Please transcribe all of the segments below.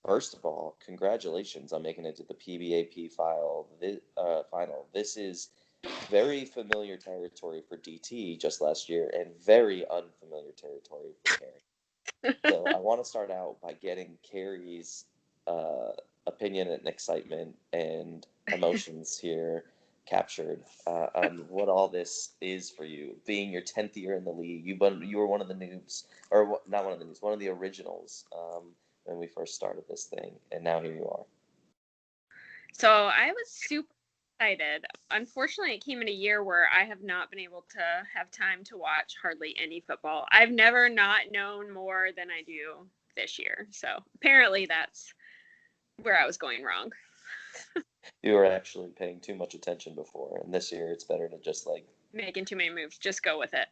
First of all, congratulations on making it to the PBAP final. This is very familiar territory for DT just last year and very unfamiliar territory for Carrie. So I want to start out by getting Carrie's uh, opinion and excitement and emotions here captured on what all this is for you. Being your 10th year in the league, you were one of the noobs, or not one of the noobs, one of the originals when we first started this thing, and now here you are. So I was super excited. Unfortunately, it came in a year where I have not been able to have time to watch hardly any football. I've never not known more than I do this year. So apparently that's where I was going wrong. You were actually paying too much attention before, and this year it's better to just like Making too many moves. Just go with it.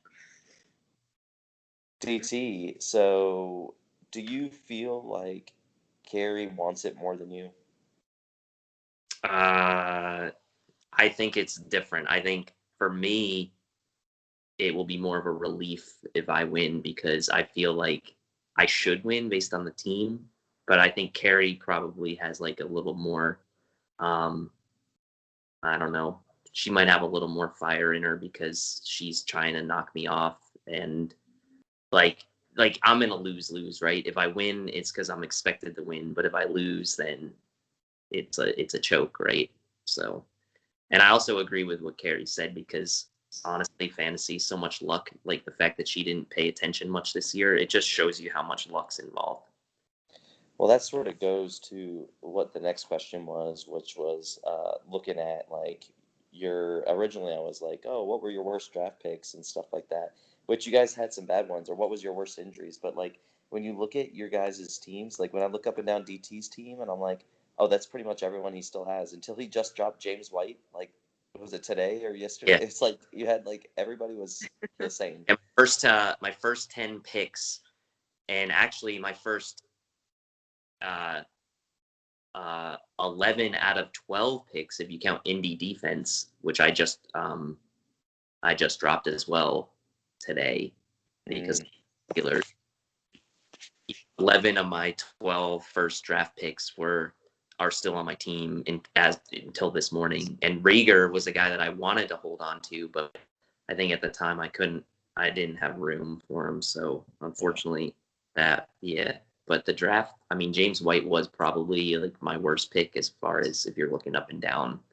DT. So, do you feel like Carrie wants it more than you? Uh, I think it's different. I think for me, it will be more of a relief if I win because I feel like I should win based on the team. But I think Carrie probably has like a little more, um, I don't know, she might have a little more fire in her because she's trying to knock me off. And like, like I'm in a lose-lose, right? If I win, it's because I'm expected to win. But if I lose, then it's a choke, right? So, and I also agree with what Carrie said because honestly, fantasy so much luck. Like the fact that she didn't pay attention much this year, it just shows you how much luck's involved. Well, that sort of goes to what the next question was, which was looking at like your originally I was like, oh, what were your worst draft picks and stuff like that, which you guys had some bad ones, or what was your worst injuries? But like when you look at your guys' teams, like when I look up and down DT's team, and I'm like, oh, that's pretty much everyone he still has until he just dropped James White. Like, was it today or yesterday? Yeah. It's like you had like everybody was the same. And my first 10 picks, and actually my first uh, 11 out of 12 picks, if you count Indy defense, which I just dropped as well today because Mm. regular 11 of my 12 first draft picks are still on my team as until this morning. And Rager was a guy that I wanted to hold on to, but I think at the time I didn't have room for him. So Yeah. unfortunately, that yeah. But the draft, I mean, James White was probably like my worst pick as far as if you're looking up and down,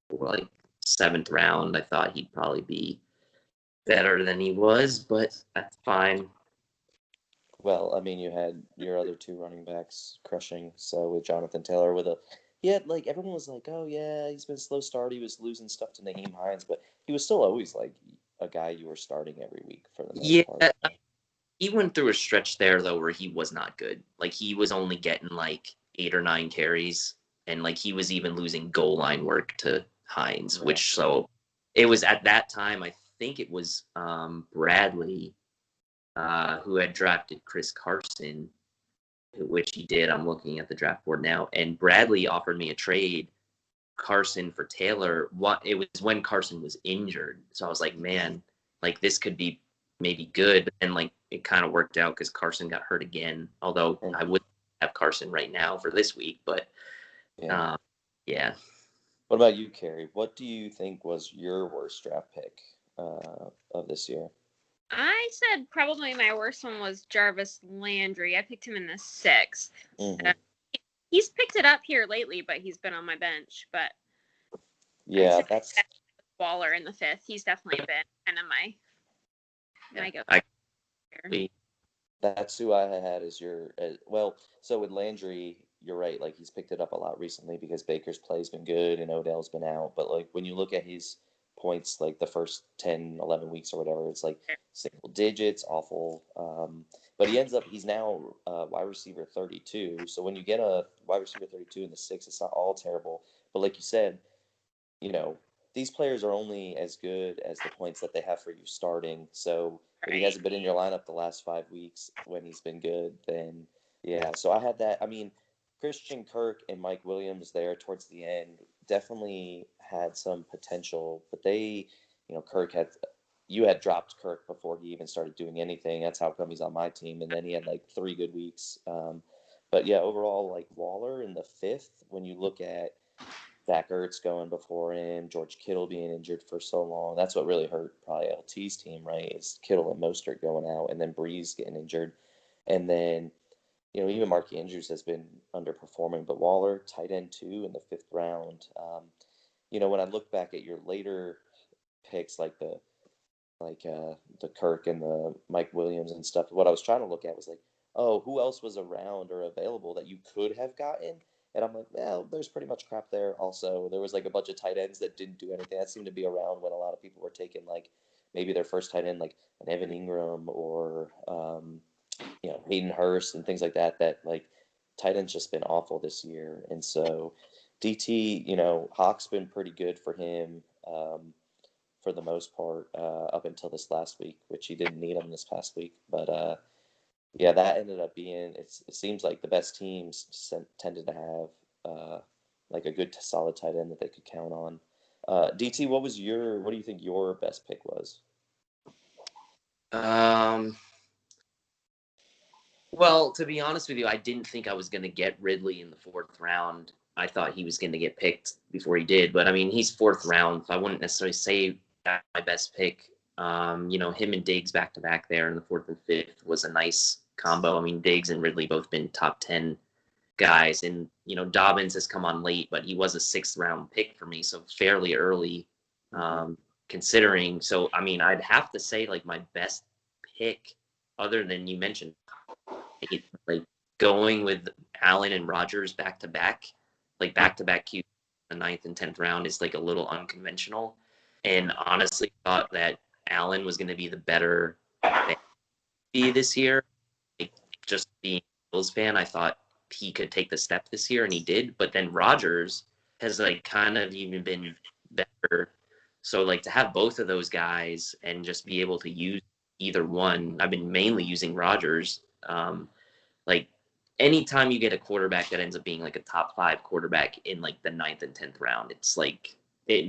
like seventh round. I thought he'd probably be better than he was, but that's fine. Well, I mean, you had your other two running backs crushing. So with Jonathan Taylor, he had like everyone was like, oh yeah, he's been a slow start. He was losing stuff to Naheem Hines, but he was still always like a guy you were starting every week for the most Yeah, part. he went through a stretch there though where he was not good. Like he was only getting like 8 or 9 carries, and like he was even losing goal line work to Hines, Yeah. which so it was at that time. I think it was Bradley who had drafted Chris Carson, which he did. I'm looking at the draft board now, and Bradley offered me a trade Carson for Taylor. What it was when Carson was injured, so I was like, man, like this could be maybe good. And like it kind of worked out because Carson got hurt again. Although And I would have Carson right now for this week, but yeah. uh, yeah, What about you, Carrie? What do you think was your worst draft pick of this year? I said probably my worst one was Jarvis Landry. I picked him in the sixth. Hmm. Uh, he's picked it up here lately, but he's been on my bench. But I'd Yeah, say that's Waller in the fifth. He's definitely been kind of my go. I That's who I had as your well. So with Landry, you're right. Like he's picked it up a lot recently because Baker's play's been good and Odell's been out. But like when you look at his points, like the first 10, 11 weeks or whatever, it's like single digits, awful. But he's now wide receiver 32. So when you get a wide receiver 32 in the six, it's not all terrible. But like you said, you know, these players are only as good as the points that they have for you starting. So if he Right. hasn't been in your lineup the last 5 weeks when he's been good, then yeah. So I had that. I mean, Christian Kirk and Mike Williams there towards the end definitely had some potential, but Kirk had. You had dropped Kirk before he even started doing anything. That's how come he's on my team. And then he had like 3 good weeks. But yeah, overall, like Waller in the fifth, when you look at Zach Ertz going before him, George Kittle being injured for so long, that's what really hurt probably LT's team, right? Is Kittle and Mostert going out, and then Breeze getting injured, and then even Mark Andrews has been underperforming, but Waller, tight end 2 in the fifth round. When I look back at your later picks, the Kirk and the Mike Williams and stuff, what I was trying to look at was like, oh, who else was around or available that you could have gotten? And I'm like, well, there's pretty much crap there. Also, there was like a bunch of tight ends that didn't do anything. That seemed to be around when a lot of people were taking like maybe their first tight end, like an Evan Ingram or Hayden Hurst and things like that. That like tight end's just been awful this year, and so DT, Hawk's been pretty good for him. For the most part, up until this last week, which he didn't need him this past week. But yeah, that ended up being. It seems like the best teams tended to have like a good, solid tight end that they could count on. DT, what do you think your best pick was? Well, to be honest with you, I didn't think I was going to get Ridley in the fourth round. I thought he was going to get picked before he did, but I mean, he's fourth round, so I wouldn't necessarily say that's my best pick. Him and Diggs back to back there in the fourth and fifth was a nice combo. I mean, Diggs and Ridley both been top 10 guys, and Dobbins has come on late, but he was a sixth round pick for me, so fairly early, considering. So I mean, I'd have to say like my best pick, other than you mentioned, like going with Allen and Rodgers back to back, like back to back Q the ninth and 10th round is like a little unconventional, and honestly thought that Allen was going to be the better this year. Like, just being a Bills fan, I thought he could take the step this year, and he did. But then Rodgers has like kind of even been better. So like to have both of those guys and just be able to use either one. I've been mainly using Rodgers. Like anytime you get a quarterback that ends up being like a top 5 quarterback in like the ninth and 10th round, it's like it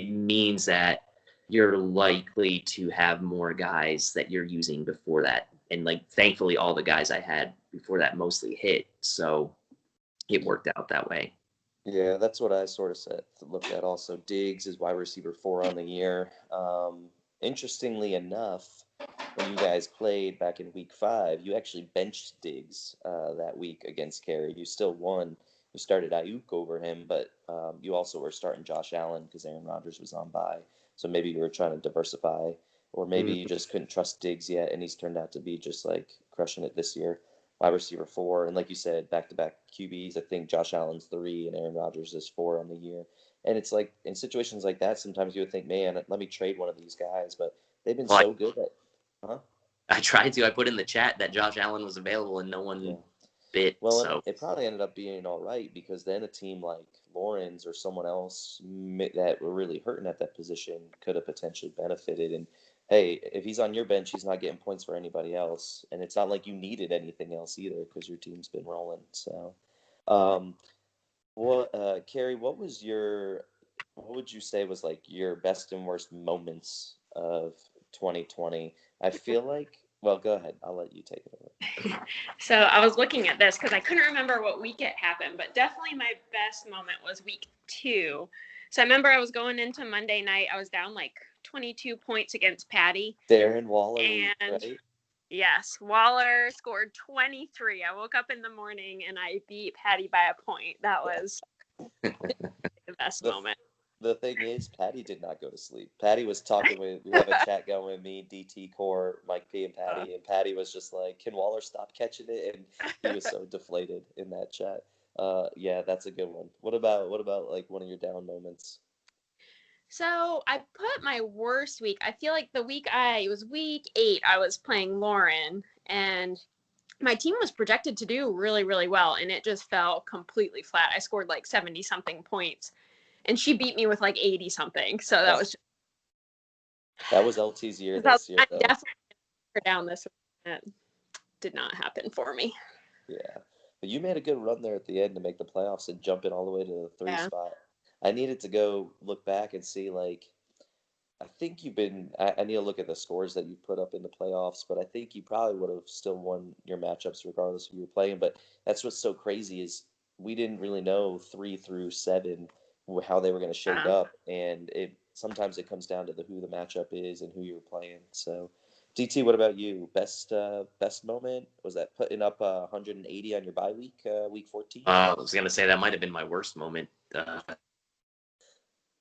means that you're likely to have more guys that you're using before that. And like thankfully all the guys I had before that mostly hit. So it worked out that way. Yeah, that's what I sort of looked at also. Diggs is wide receiver 4 on the year. Interestingly enough, when you guys played back in week 5, you actually benched Diggs that week against Carey. You still won. You started Ayuk over him, but you also were starting Josh Allen because Aaron Rodgers was on bye. So maybe you were trying to diversify, or maybe you just couldn't trust Diggs yet, and he's turned out to be just like crushing it this year. Wide receiver 4, and like you said, back-to-back QBs. I think Josh Allen's 3 and Aaron Rodgers is 4 on the year. And it's like in situations like that, sometimes you would think, man, let me trade one of these guys, but they've been so good at, huh? I tried to. I put in the chat that Josh Allen was available, and no one bit. Well, so it probably ended up being all right because then a team like Lawrence or someone else that were really hurting at that position could have potentially benefited. And hey, if he's on your bench, he's not getting points for anybody else, and it's not like you needed anything else either because your team's been rolling. So, Carrie, what would you say was like your best and worst moments of 2020? I feel like, well, go ahead. I'll let you take it over. So I was looking at this because I couldn't remember what week it happened, but definitely my best moment was week 2. So I remember I was going into Monday night. I was down like 22 points against Patty. Darren Waller, and right? Yes, Waller scored 23. I woke up in the morning and I beat Patty by a point. That was the best moment. The thing is, Patty did not go to sleep. Patty was talking we have a chat going with me, DT Core, Mike P, and Patty, and Patty was just like, "Can Waller stop catching it?" And he was so deflated in that chat. Yeah, that's a good one. What about like one of your down moments? So I put my worst week. I feel like it was week 8. I was playing Lauren, and my team was projected to do really, really well, and it just fell completely flat. I scored like 70 something points, and she beat me with like 80 something. So that was LT's year this year. I definitely put her down this week. That did not happen for me. Yeah, but you made a good run there at the end to make the playoffs and jump in all the way to the 3 spot. I needed to go look back and see like I think you've been. I need to look at the scores that you put up in the playoffs, but I think you probably would have still won your matchups regardless of who you were playing. But that's what's so crazy is we didn't really know 3 through 7 how they were going to shake Um, up, and it sometimes it comes down to who the matchup is and who you're playing. So, DT, what about you? Best moment was that putting up 180 on your bye week, week 14? I was gonna say that might have been my worst moment.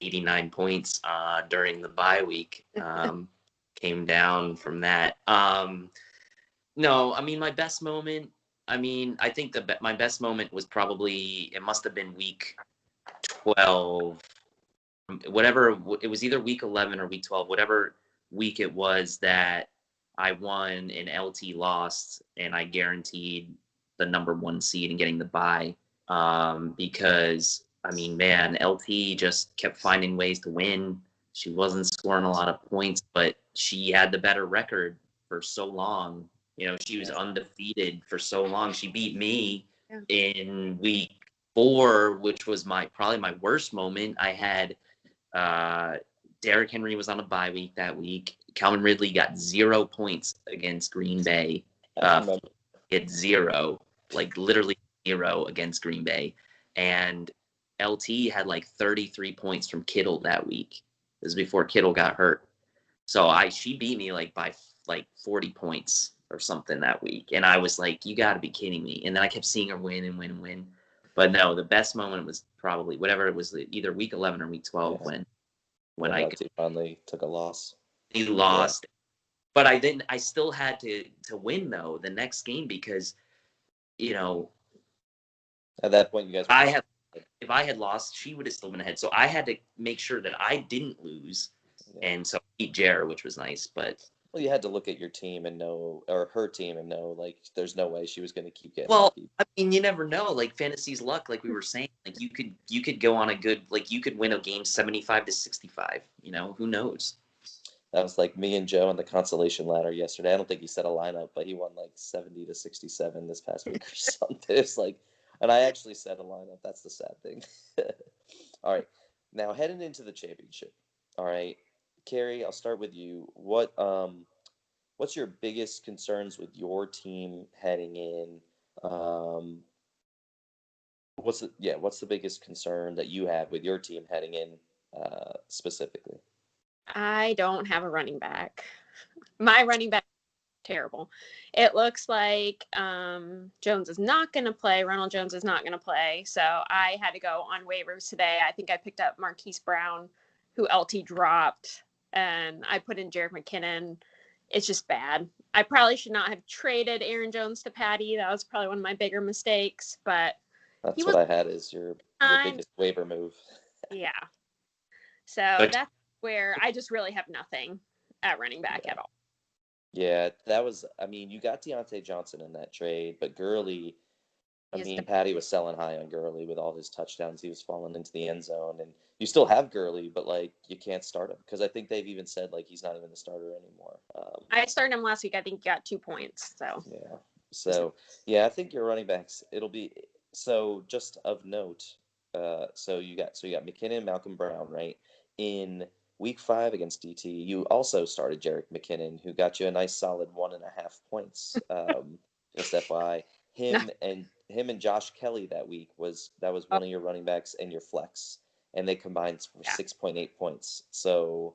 89 points during the bye week. Came down from that. No, I mean my best moment. I mean, I think my best moment was probably it must have been week 12, whatever it was, either week 11 or week 12, whatever week it was that I won and LT lost, and I guaranteed the number 1 seed and getting the bye. Because I mean, man, LT just kept finding ways to win. She wasn't scoring a lot of points, but she had the better record for so long. You know, she was undefeated for so long. She beat me in week 4, which was probably my worst moment. I had Derrick Henry was on a bye week that week. Calvin Ridley got 0 points against Green Bay. It's 0, like literally 0 against Green Bay. And LT had like 33 points from Kittle that week. This is before Kittle got hurt. So she beat me like by like 40 points or something that week. And I was like, you got to be kidding me. And then I kept seeing her win and win and win. But no, the best moment was probably whatever it was, either week 11 or week 12 when I finally took a loss. He lost. Yeah. But I still had to win though the next game because, you know, at that point you guys if I had lost, she would have still been ahead. So I had to make sure that I didn't lose. Yeah. And so beat Jared, which was nice, but well, you had to look at your team and know, or her team and know, like, there's no way she was going to keep getting. Well, I mean, you never know. Like fantasy's luck, like we were saying. Like you could go on a good, like you could win a game 75-65. You know, who knows? That was like me and Joe on the consolation ladder yesterday. I don't think he set a lineup, but he won like 70-67 this past week or something. It's like, and I actually set a lineup. That's the sad thing. All right, now heading into the championship. All right, Carrie, I'll start with you. What's your biggest concerns with your team heading in? What's the biggest concern that you have with your team heading in specifically? I don't have a running back. My running back is terrible. It looks like Jones is not going to play. Ronald Jones is not going to play. So I had to go on waivers today. I think I picked up Marquise Brown, who LT dropped, and I put in Jerick McKinnon. It's just bad. I probably should not have traded Aaron Jones to Patty. That was probably one of my bigger mistakes. But that's what I had as your biggest waiver move. Yeah. So that's where I just really have nothing at running back at all. Yeah, that was, I mean, you got Deontay Johnson in that trade, but Gurley, Patty was selling high on Gurley with all his touchdowns. He was falling into the end zone, and you still have Gurley, but like you can't start him because I think they've even said like he's not even the starter anymore. I started him last week. I think he got 2 points. So I think your running backs. It'll be so just of note. So you got McKinnon, Malcolm Brown, right? In week 5 against DT, you also started Jerick McKinnon, who got you a nice solid 1.5 points. Just FYI, him and Josh Kelly that week was one of your running backs and your flex, and they combined for 6.8 points. So,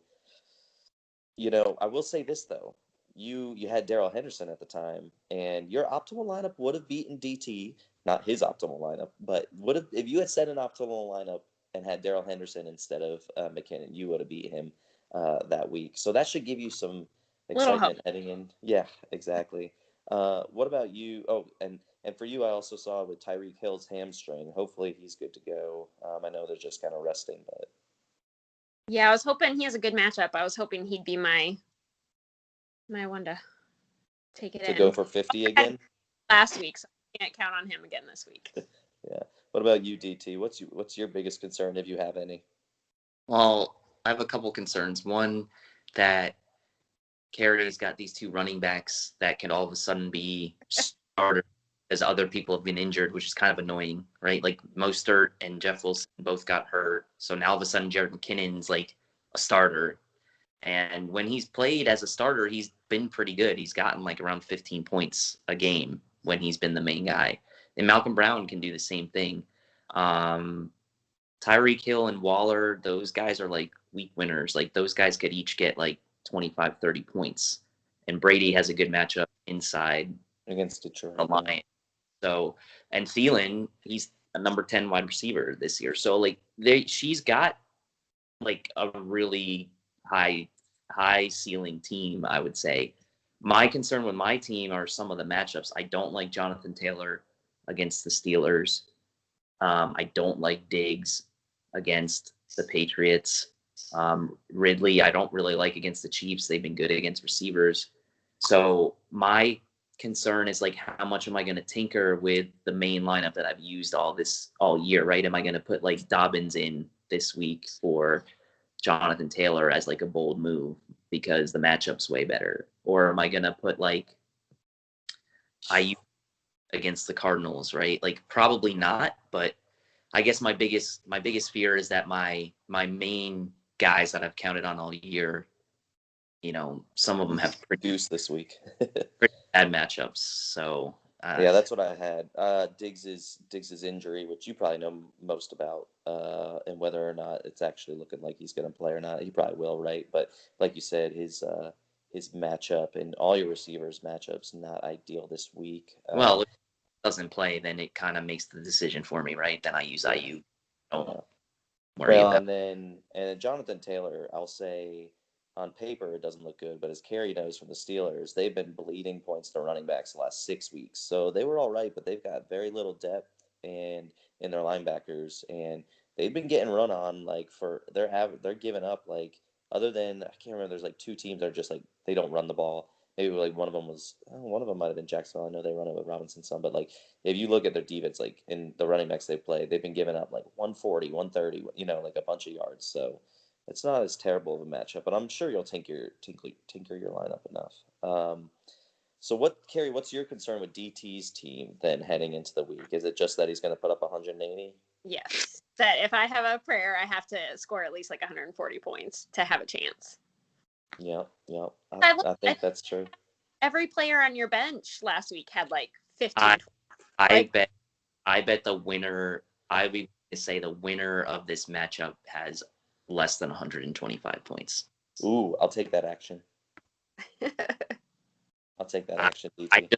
I will say this though, you had Darrell Henderson at the time, and your optimal lineup would have beaten DT. Not his optimal lineup, but would have if you had set an optimal lineup and had Darrell Henderson instead of McKinnon, you would have beat him that week. So that should give you some excitement heading in. Yeah, exactly. What about you? Oh, and for you, I also saw with Tyreek Hill's hamstring. Hopefully he's good to go. I know they're just kind of resting, but. Yeah, I was hoping he has a good matchup. I was hoping he'd be my one to take it to go for 50 again. Last week, so I can't count on him again this week. Yeah. What about you, DT? What's your biggest concern, if you have any? Well, I have a couple concerns. One, that Carey's got these 2 running backs that can all of a sudden be starters as other people have been injured, which is kind of annoying, right? Like Mostert and Jeff Wilson both got hurt. So now all of a sudden Jerick McKinnon's like a starter. And when he's played as a starter, he's been pretty good. He's gotten like around 15 points a game when he's been the main guy. And Malcolm Brown can do the same thing. Tyreek Hill and Waller, those guys are like week winners. Like those guys could each get like 25, 30 points. And Brady has a good matchup inside against Detroit. the line. So, and Thielen, he's a number 10 wide receiver this year. So like she's got like a really high ceiling team, I would say. My concern with my team are some of the matchups. I don't like Jonathan Taylor against the Steelers. I don't like Diggs against the Patriots. Ridley, I don't really like against the Chiefs. They've been good against receivers. So my concern is like, how much am I going to tinker with the main lineup that I've used all year, right? Am I going to put like Dobbins in this week for Jonathan Taylor as like a bold move because the matchup's way better? Or am I going to put like IU against the Cardinals, right? Like probably not, but I guess my biggest fear is that my main guys that I've counted on all year, some of them have produced this week. pretty bad matchups. So yeah, that's what I had. Diggs's injury, which you probably know most about, and whether or not it's actually looking like he's going to play or not. He probably will, right? But like you said, his matchup and all your receivers' matchups not ideal this week. Well, if he doesn't play, then it kind of makes the decision for me, right? Then I use IU. Don't worry about. And Jonathan Taylor, I'll say, on paper it doesn't look good, but as Kerry knows from the Steelers, they've been bleeding points to running backs the last 6 weeks. So they were all right, but they've got very little depth and in their linebackers, and they've been getting run on like they're giving up like, other than I can't remember, there's like 2 teams that are just like they don't run the ball. Maybe like one of them might have been Jacksonville. I know they run it with Robinson some, but like if you look at their defense, like in the running backs they play, they've been giving up like 140, 130, like a bunch of yards. So it's not as terrible of a matchup, but I'm sure you'll tinker your lineup enough. So Kerry, what's your concern with DT's team then heading into the week? Is it just that he's going to put up 180? Yes. That if I have a prayer, I have to score at least like 140 points to have a chance. Yeah. I think that's true. Every player on your bench last week had like 15. I bet the winner. I would say the winner of this matchup has less than 125 points. Ooh, I'll take that action. I'll take that action, DT.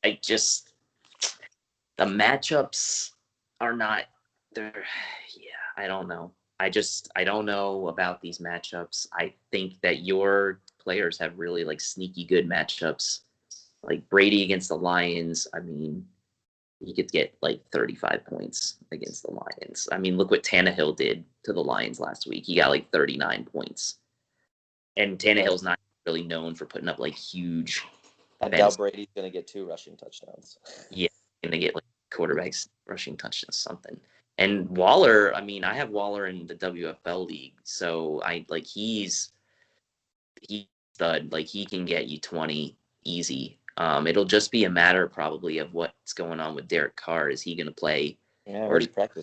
I just the matchups are not there. Yeah, I don't know. I don't know about these matchups. I think that your players have really like sneaky good matchups. Like Brady against the Lions, I mean, he could get like 35 points against the Lions. I mean, look what Tannehill did to the Lions last week. He got like 39 points. And Tannehill's not really known for putting up like huge. I doubt Brady's going to get 2 rushing touchdowns. Yeah, going to get like quarterbacks rushing touchdowns, something. And Waller, I mean, I have Waller in the WFL league, so he's stud. Like he can get you 20 easy. It'll just be a matter probably of what's going on with Derek Carr. Is he going to play? Yeah, or practice.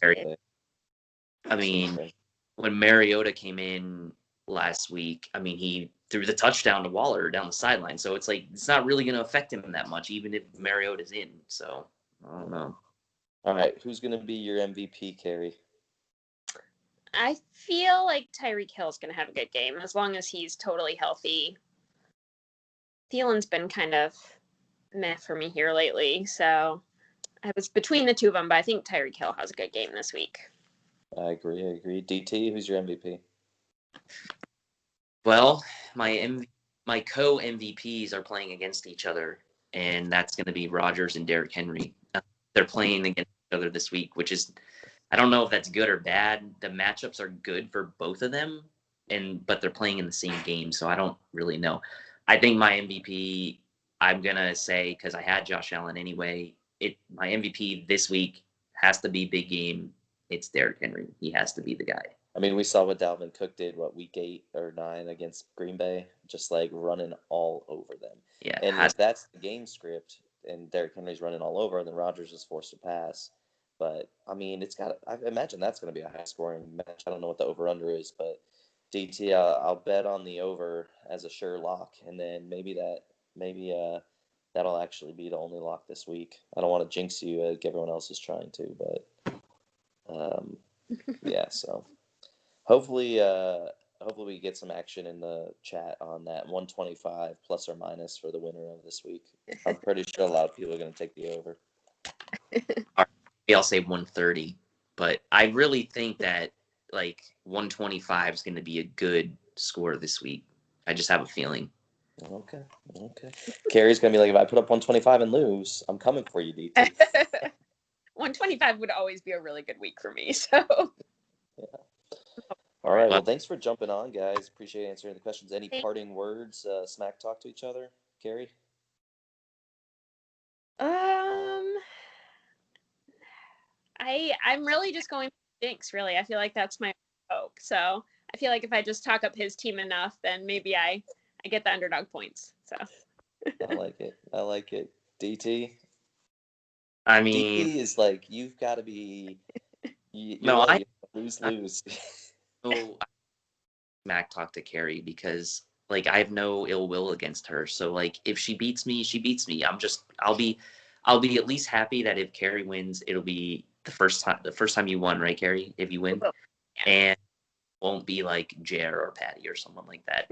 I mean, when Mariota came in last week, I mean, he threw the touchdown to Waller down the sideline. So it's like it's not really going to affect him that much, even if Mariota's in. So I don't know. All right, who's going to be your MVP, Kerry? I feel like Tyreek Hill's going to have a good game as long as he's totally healthy. Thielen's been kind of meh for me here lately, so I was between the two of them, but I think Tyreek Hill has a good game this week. I agree. DT, who's your MVP? Well, my co-MVPs are playing against each other, and that's going to be Rodgers and Derrick Henry. They're playing against each other this week, which is, I don't know if that's good or bad. The matchups are good for both of them, but they're playing in the same game, so I don't really know. I think my MVP, I'm going to say, because I had Josh Allen anyway, my MVP this week has to be big game. It's Derrick Henry. He has to be the guy. I mean, we saw what Dalvin Cook did, week 8 or 9 against Green Bay, just like running all over them. Yeah, and if that's the game script, and Derrick Henry's running all over, and then Rodgers is forced to pass. But I mean, I imagine that's going to be a high-scoring match. I don't know what the over/under is, but DT, I'll bet on the over as a sure lock, and then maybe that'll actually be the only lock this week. I don't want to jinx you like everyone else is trying to, but yeah. So hopefully we get some action in the chat on that 125 plus or minus for the winner of this week. I'm pretty sure a lot of people are going to take the over. Maybe I'll say 130, but I really think that like 125 is going to be a good score this week. I just have a feeling. Okay. Carrie's going to be like, if I put up 125 and lose, I'm coming for you, DT. 125 would always be a really good week for me. So. Yeah. All right. Well, thanks for jumping on, guys. Appreciate answering the questions. Any parting words, smack talk to each other, Carrie? I'm really just going for Jinx, really. I feel like that's my hope. So I feel like if I just talk up his team enough, then maybe I get the underdog points. So I like it. DT? I mean, DT is like, you've got to be, you're no, like, lose. No, smack talk to Carrie because like I have no ill will against her. So like if she beats me, she beats me. I'll be at least happy that if Carrie wins, it'll be the first time you won, right, Carrie? If you win, and won't be like Jer or Patty or someone like that.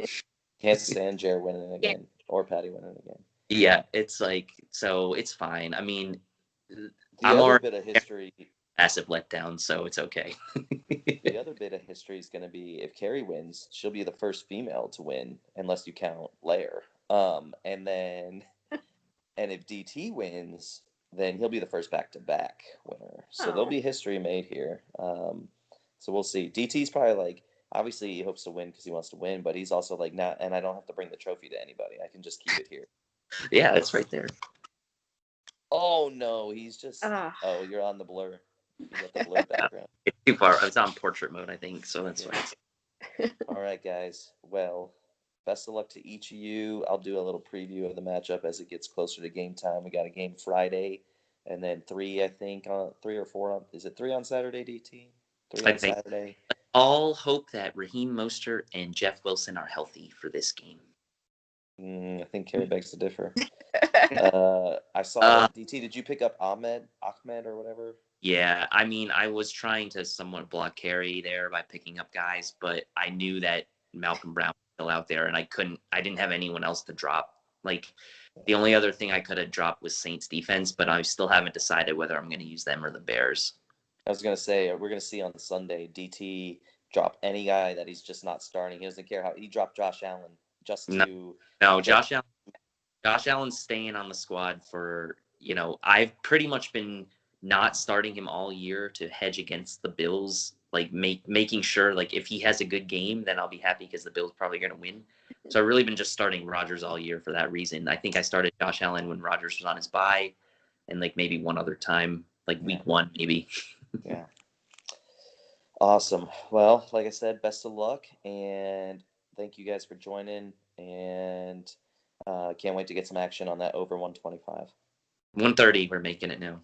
Can't stand Jer winning again or Patty winning again. Yeah, it's like so it's fine. I mean, the I'm other already bit of history. Massive letdown, so it's okay. The other bit of history is going to be if Carrie wins, she'll be the first female to win, unless you count Lair. And if DT wins, then he'll be the first back-to-back winner. So there'll be history made here. So we'll see. DT's probably like, obviously he hopes to win because he wants to win, but he's also like, not, and I don't have to bring the trophy to anybody. I can just keep it here. Yeah, it's right there. Oh no, he's just. Oh, you're on the blur. You got the blur background. It's too far. It's on portrait mode, I think. So that's why. All right, guys. Well, best of luck to each of you. I'll do a little preview of the matchup as it gets closer to game time. We got a game Friday, and then 3, I think, 3 or 4 on. Is it 3 on Saturday, DT? 3 on Saturday. All hope that Raheem Mostert and Jeff Wilson are healthy for this game. I think Carrie begs to differ. I saw DT. Did you pick up Ahmed or whatever? Yeah, I mean, I was trying to somewhat block Carrie there by picking up guys, but I knew that Malcolm Brown was still out there, and I didn't have anyone else to drop. Like, the only other thing I could have dropped was Saints defense, but I still haven't decided whether I'm going to use them or the Bears. I was going to say, we're going to see on Sunday, DT drop any guy that he's just not starting. He doesn't care how he dropped Josh Allen just to. No, Josh Allen's staying on the squad for, I've pretty much been not starting him all year to hedge against the Bills, like making sure like if he has a good game, then I'll be happy because the Bills probably going to win. So I've really been just starting Rodgers all year for that reason. I think I started Josh Allen when Rodgers was on his bye and like maybe one other time, like week 1 maybe. Yeah. Awesome. Well, like I said, best of luck and thank you guys for joining and can't wait to get some action on that over 125. 130, we're making it now.